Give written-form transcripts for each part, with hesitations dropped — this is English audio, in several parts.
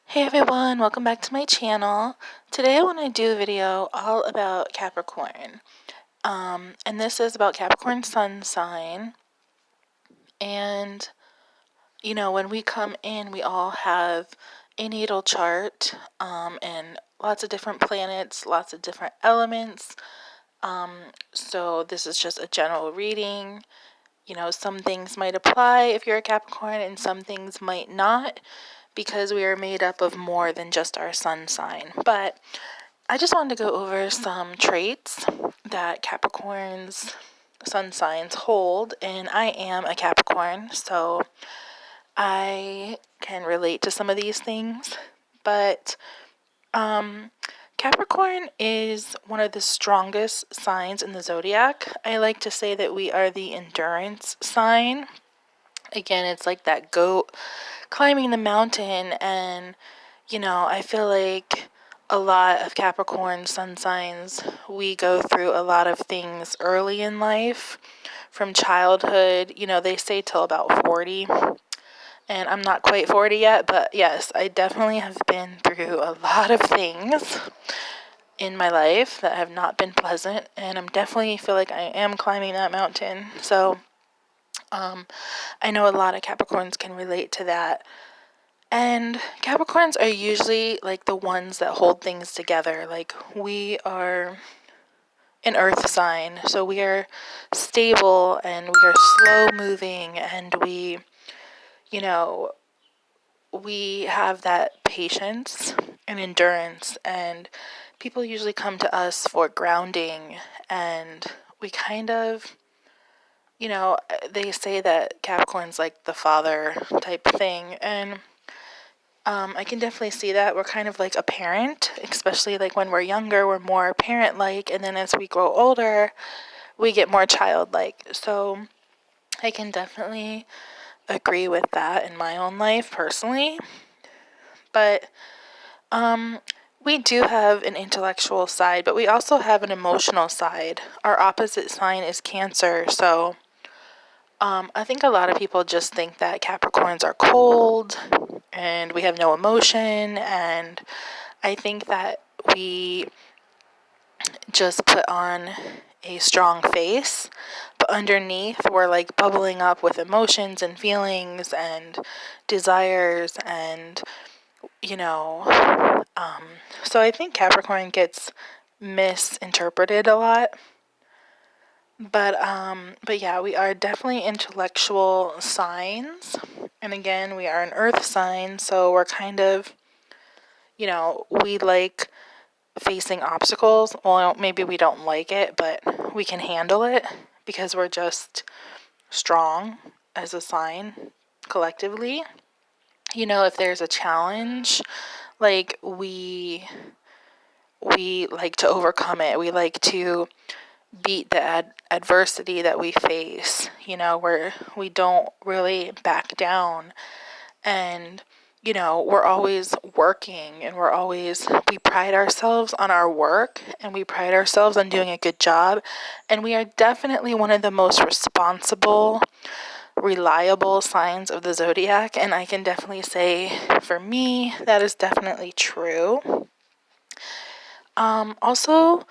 Hey everyone, welcome back to my channel. Today I want to do a video all about Capricorn. And this is about Capricorn sun sign. And, when we come in, we all have a natal chart, and lots of different planets, lots of different elements. So this is just a general reading. Some things might apply if you're a Capricorn and some things might not, because we are made up of more than just our sun sign. But I just wanted to go over some traits that Capricorn's sun signs hold, and I am a Capricorn, so I can relate to some of these things. But Capricorn is one of the strongest signs in the zodiac. I like to say that we are the endurance sign. Again, it's like that goat climbing the mountain, and I feel like a lot of Capricorn sun signs, we go through a lot of things early in life, from childhood, they say till about 40, and I'm not quite 40 yet, but yes, I definitely have been through a lot of things in my life that have not been pleasant, and I'm definitely feel like I am climbing that mountain. So I know a lot of Capricorns can relate to that. And Capricorns are usually like the ones that hold things together. Like, we are an earth sign, so we are stable and we are slow moving, and you know, we have that patience and endurance, and people usually come to us for grounding, and we kind of, they say that Capricorn's like the father type thing, and I can definitely see that. We're kind of like a parent, especially like when we're younger, we're more parent-like, and then as we grow older, we get more childlike. So I can definitely agree with that in my own life personally. But we do have an intellectual side, but we also have an emotional side. Our opposite sign is Cancer, so I think a lot of people just think that Capricorns are cold and we have no emotion, and I think that we just put on a strong face, but underneath we're like bubbling up with emotions and feelings and desires, and so I think Capricorn gets misinterpreted a lot. But yeah, we are definitely intellectual signs. And again, we are an earth sign, so we're kind of, we like facing obstacles. Well, maybe we don't like it, but we can handle it because we're just strong as a sign collectively. If there's a challenge, like we like to overcome it. We like to beat the adversity that we face, where we don't really back down, and we're always working, and we pride ourselves on our work, and we pride ourselves on doing a good job, and we are definitely one of the most responsible, reliable signs of the zodiac, and I can definitely say for me that is definitely true. Also,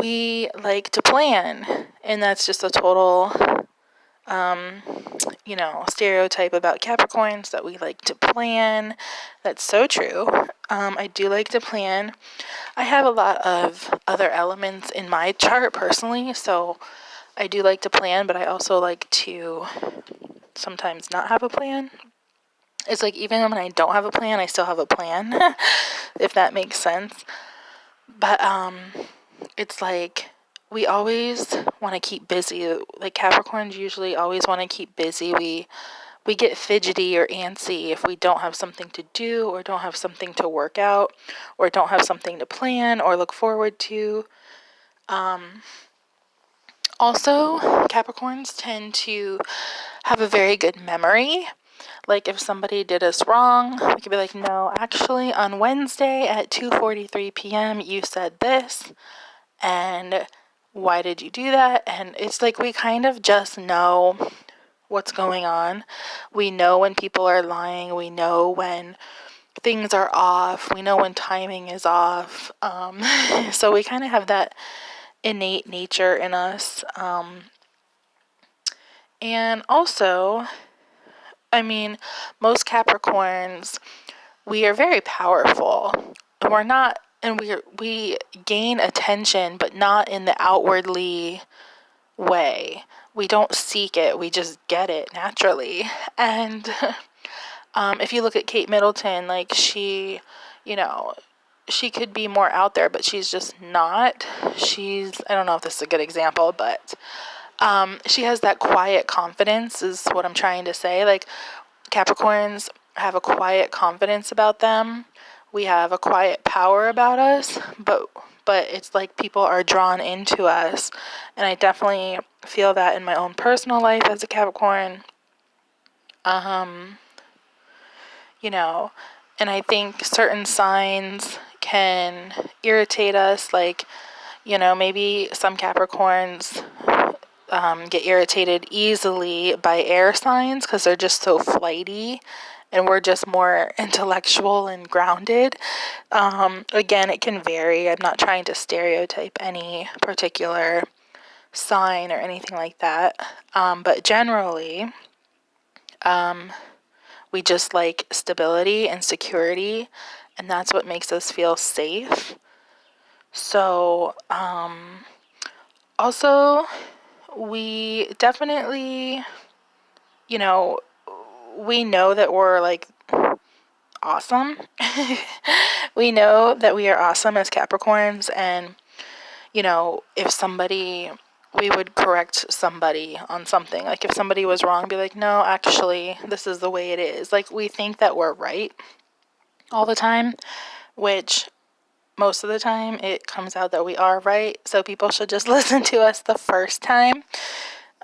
we like to plan, and that's just a total stereotype about Capricorns, that we like to plan. That's so true. I do like to plan. I have a lot of other elements in my chart personally, so I do like to plan, but I also like to sometimes not have a plan. It's like, even when I don't have a plan, I still have a plan, if that makes sense. But it's like, we always want to keep busy. Like, Capricorns usually always want to keep busy. We get fidgety or antsy if we don't have something to do, or don't have something to work out, or don't have something to plan or look forward to. Also, Capricorns tend to have a very good memory. Like, if somebody did us wrong, we could be like, no, actually on Wednesday at 2:43 p.m. you said this, and why did you do that? And it's like, we kind of just know what's going on. We know when people are lying. We know when things are off. We know when timing is off. So we kind of have that innate nature in us. And also, I mean, most Capricorns, we are very powerful. We're not, and we gain attention, but not in the outwardly way. We don't seek it, we just get it naturally. And if you look at Kate Middleton, like you know, she could be more out there, but she's just not. I don't know if this is a good example, but she has that quiet confidence, is what I'm trying to say. Like, Capricorns have a quiet confidence about them. We have a quiet power about us, but it's like people are drawn into us. And I definitely feel that in my own personal life as a Capricorn. You know, and I think certain signs can irritate us. Like, maybe some Capricorns get irritated easily by air signs because they're just so flighty, and we're just more intellectual and grounded. Again, it can vary. I'm not trying to stereotype any particular sign or anything like that. But generally, we just like stability and security, and that's what makes us feel safe. So, also, we definitely, we know that we're like awesome. We know that we are awesome as Capricorns, and we would correct somebody on something. Like, if somebody was wrong, be like, no, actually, this is the way it is. Like, we think that we're right all the time, which most of the time it comes out that we are right. So people should just listen to us the first time.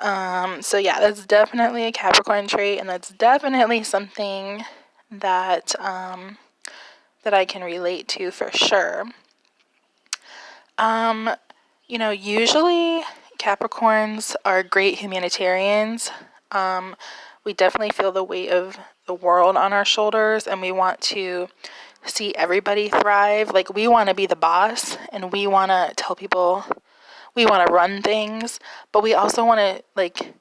So yeah, that's definitely a Capricorn trait, and that's definitely something that that I can relate to for sure. Usually Capricorns are great humanitarians. We definitely feel the weight of the world on our shoulders, and we want to see everybody thrive. Like, we want to be the boss, and we want to tell people, we want to run things, but we also want to like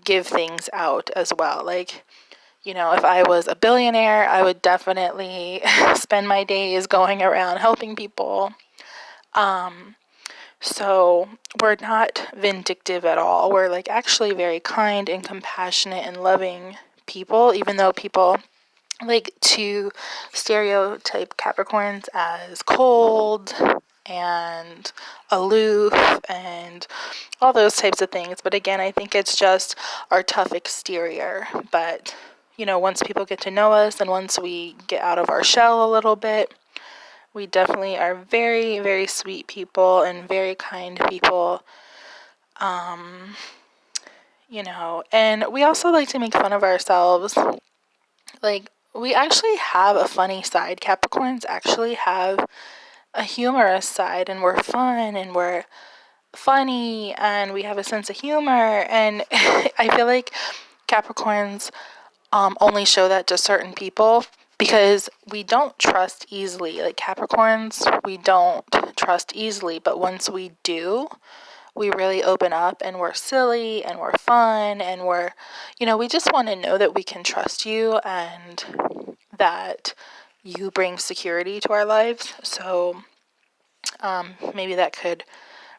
give things out as well. Like, if I was a billionaire, I would definitely spend my days going around helping people. So we're not vindictive at all. We're like actually very kind and compassionate and loving people, even though people like to stereotype Capricorns as cold and aloof and all those types of things. But again, I think it's just our tough exterior. But once people get to know us, and once we get out of our shell a little bit, we definitely are very, very sweet people and very kind people. And we also like to make fun of ourselves. Like, we actually have a funny side. Capricorns actually have a humorous side, and we're fun, and we're funny, and we have a sense of humor. And I feel like Capricorns only show that to certain people because we don't trust easily. Like, Capricorns, we don't trust easily, but once we do, we really open up, and we're silly, and we're fun, and we just want to know that we can trust you and that you bring security to our lives. So maybe that could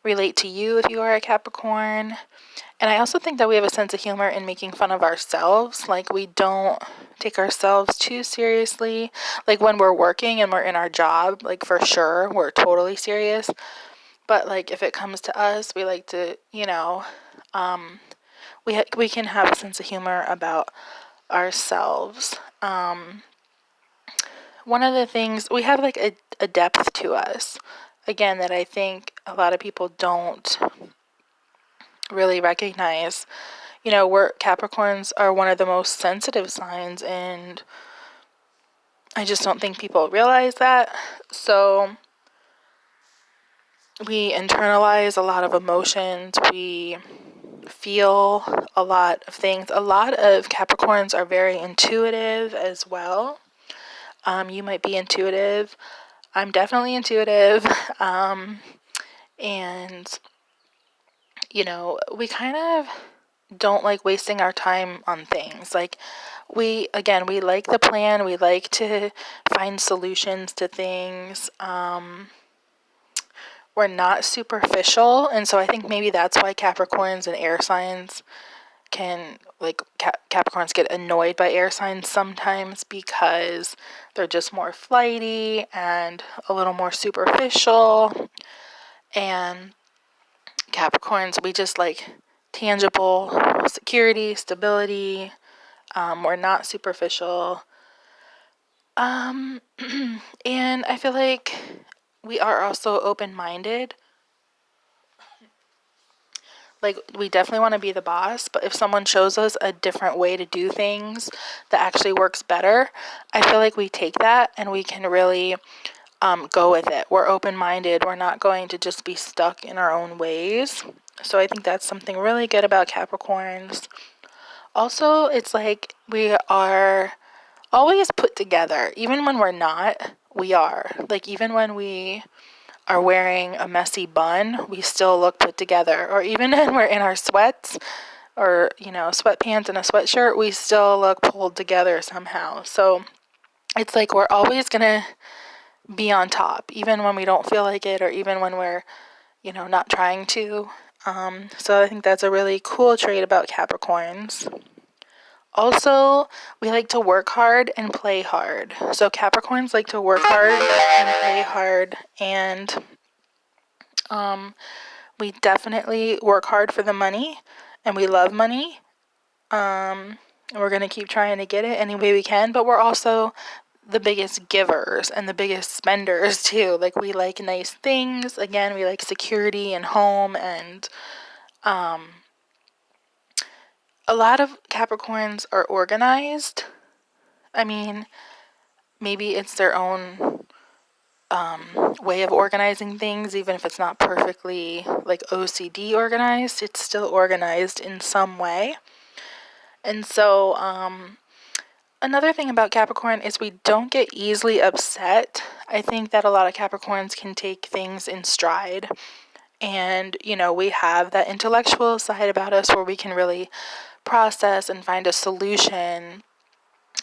relate to you if you are a Capricorn. And I also think that we have a sense of humor in making fun of ourselves. Like, we don't take ourselves too seriously. Like, when we're working and we're in our job, like, for sure, we're totally serious. But like, if it comes to us, we like to, we can have a sense of humor about ourselves. One of the things, we have like a depth to us, again, that I think a lot of people don't really recognize. Capricorns are one of the most sensitive signs, and I just don't think people realize that. So we internalize a lot of emotions. We feel a lot of things. A lot of Capricorns are very intuitive as well. You might be intuitive. I'm definitely intuitive. And, we kind of don't like wasting our time on things. Like, we like the plan. We like to find solutions to things. We're not superficial. And so I think maybe that's why Capricorns and air signs can, like, Capricorns get annoyed by air signs sometimes because they're just more flighty and a little more superficial. And Capricorns, we just like tangible security, stability. We're not superficial. And I feel like we are also open-minded. Like, we definitely want to be the boss, but if someone shows us a different way to do things that actually works better, I feel like we take that and we can really go with it. We're open-minded. We're not going to just be stuck in our own ways. So I think that's something really good about Capricorns. Also, it's like we are always put together. Even when we're not, we are. Like, even when we are wearing a messy bun, we still look put together. Or even when we're in our sweats or, sweatpants and a sweatshirt, we still look pulled together somehow. So it's like we're always going to be on top, even when we don't feel like it or even when we're, not trying to. So I think that's a really cool trait about Capricorns. Also, we like to work hard and play hard. So Capricorns like to work hard and play hard, and we definitely work hard for the money, and we love money. And we're going to keep trying to get it any way we can, but we're also the biggest givers and the biggest spenders too. Like, we like nice things. Again, we like security and home, and a lot of Capricorns are organized. I mean, maybe it's their own way of organizing things, even if it's not perfectly like OCD organized, it's still organized in some way. And so, another thing about Capricorn is we don't get easily upset. I think that a lot of Capricorns can take things in stride. And, we have that intellectual side about us where we can really process and find a solution.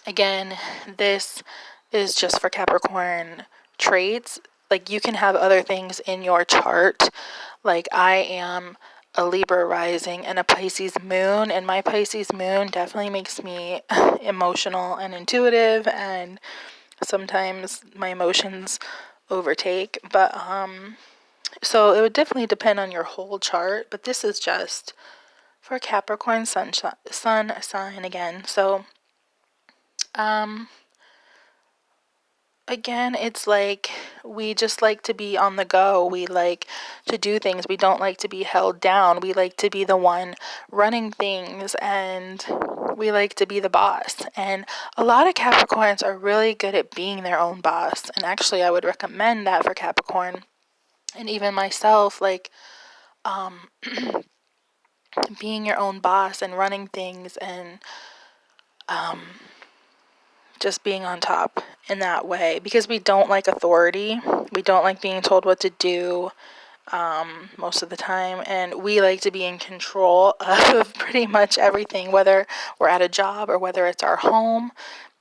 Again, this is just for Capricorn traits. Like, you can have other things in your chart. Like, I am a Libra rising and a Pisces moon, and my Pisces moon definitely makes me emotional and intuitive, and sometimes my emotions overtake. But so it would definitely depend on your whole chart, but this is just for Capricorn sun sign again. So again, it's like we just like to be on the go. We like to do things. We don't like to be held down. We like to be the one running things, and we like to be the boss. And a lot of Capricorns are really good at being their own boss. And actually, I would recommend that for Capricorn. And even myself, like, being your own boss and running things and just being on top in that way, because we don't like authority. We don't like being told what to do most of the time, and we like to be in control of pretty much everything, whether we're at a job or whether it's our home.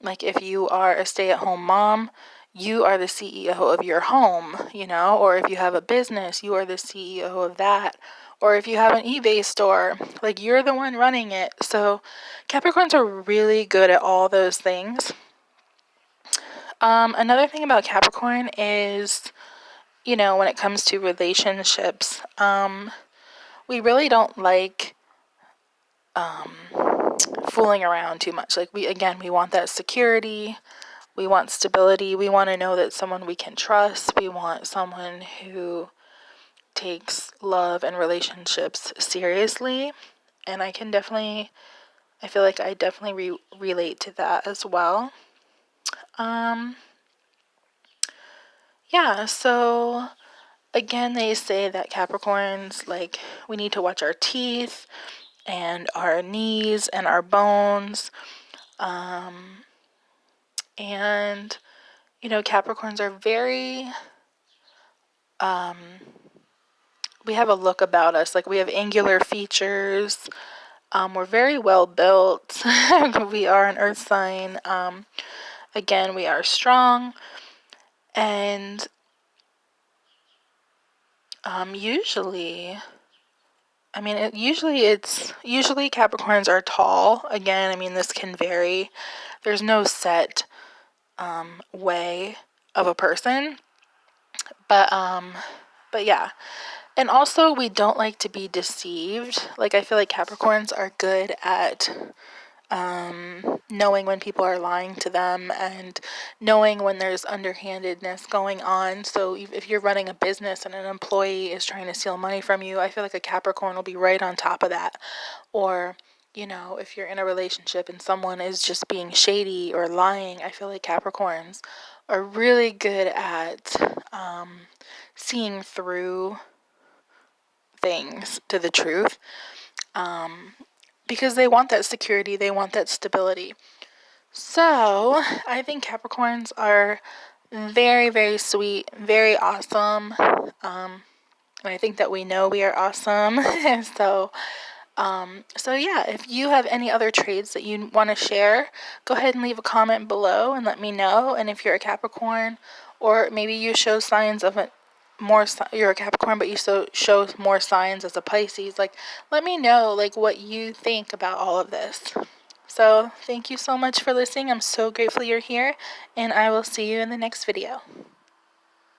Like, if you are a stay-at-home mom, you are the CEO of your home, or if you have a business, you are the CEO of that. Or if you have an eBay store, like, you're the one running it. So Capricorns are really good at all those things. Another thing about Capricorn is, when it comes to relationships, we really don't like fooling around too much. Like, we want that security. We want stability. We want to know that someone we can trust. We want someone who takes love and relationships seriously. And I feel like I definitely relate to that as well. Yeah, so again, they say that Capricorns, like, we need to watch our teeth and our knees and our bones. And You know, Capricorns are very, we have a look about us. Like, we have angular features. We're very well built. We are an earth sign. Again, we are strong. And usually, I mean, usually Capricorns are tall. Again, I mean, this can vary. There's no set way of a person. But yeah. And also, we don't like to be deceived. Like, I feel like Capricorns are good at knowing when people are lying to them and knowing when there's underhandedness going on. So if you're running a business and an employee is trying to steal money from you, I feel like a Capricorn will be right on top of that. Or, you know, if you're in a relationship and someone is just being shady or lying, I feel like Capricorns are really good at seeing through things to the truth, because they want that security, they want that stability. So I think Capricorns are very, very sweet, very awesome. And I think that we know we are awesome. so so yeah, if you have any other traits that you want to share, go ahead and leave a comment below and let me know. And if you're a Capricorn, or maybe you show signs of it more, you're a Capricorn but you show more signs as a Pisces, like, let me know like what you think about all of this. So thank you so much for listening. I'm so grateful you're here, and I will see you in the next video.